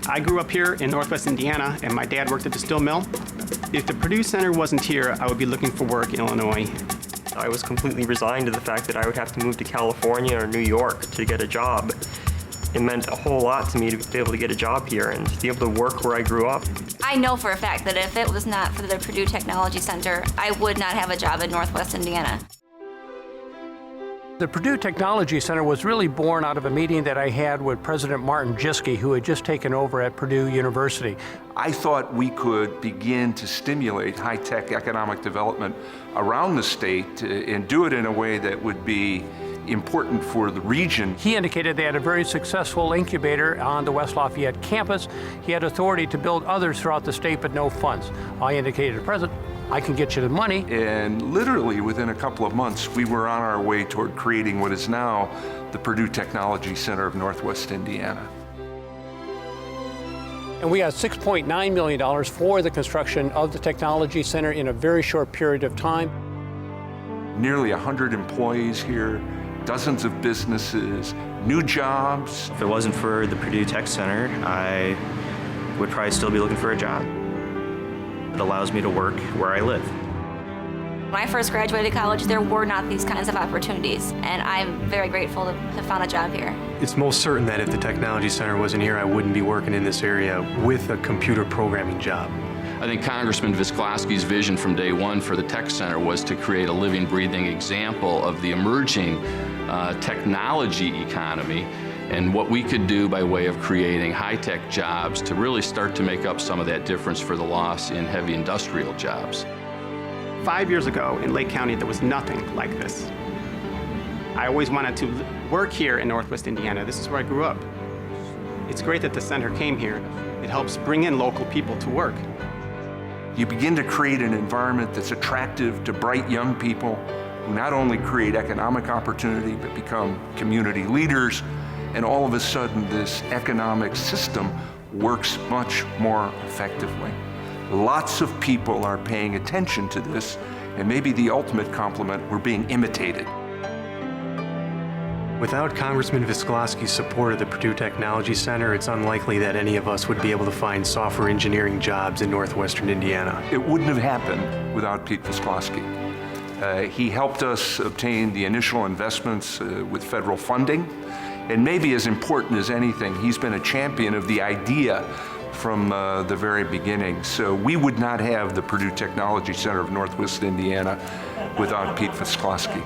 I grew up here in Northwest Indiana, and my dad worked at the steel mill. If the Purdue Center wasn't here, I would be looking for work in Illinois. I was completely resigned to the fact that I would have to move to California or New York to get a job. It meant a whole lot to me to be able to get a job here and to be able to work where I grew up. I know for a fact that if it was not for the Purdue Technology Center, I would not have a job in Northwest Indiana. The Purdue Technology Center was really born out of a meeting that I had with President Martin Visclosky, who had just taken over at Purdue University. I thought we could begin to stimulate high-tech economic development around the state and do it in a way that would be important for the region. He indicated they had a very successful incubator on the West Lafayette campus. He had authority to build others throughout the state, but no funds. I indicated to the president, I can get you the money. And literally within a couple of months, we were on our way toward creating what is now the Purdue Technology Center of Northwest Indiana. And we got $6.9 million for the construction of the Technology Center in a very short period of time. Nearly 100 employees here, dozens of businesses, new jobs. If it wasn't for the Purdue Tech Center, I would probably still be looking for a job. It allows me to work where I live. When I first graduated college, there were not these kinds of opportunities, and I'm very grateful to have found a job here. It's most certain that if the Technology Center wasn't here, I wouldn't be working in this area with a computer programming job. I think Congressman Visclosky's vision from day one for the Tech Center was to create a living, breathing example of the emerging technology economy and what we could do by way of creating high-tech jobs to really start to make up some of that difference for the loss in heavy industrial jobs. 5 years ago in Lake County, there was nothing like this. I always wanted to work here in Northwest Indiana. This is where I grew up. It's great that the center came here. It helps bring in local people to work. You begin to create an environment that's attractive to bright young people who not only create economic opportunity, but become community leaders. And all of a sudden, this economic system works much more effectively. Lots of people are paying attention to this, and maybe the ultimate compliment, we're being imitated. Without Congressman Visclosky's support of the Purdue Technology Center, it's unlikely that any of us would be able to find software engineering jobs in northwestern Indiana. It wouldn't have happened without Pete Visclosky. He helped us obtain the initial investments with federal funding, and maybe as important as anything, he's been a champion of the idea from the very beginning. So we would not have the Purdue Technology Center of Northwest Indiana without Pete Visclosky.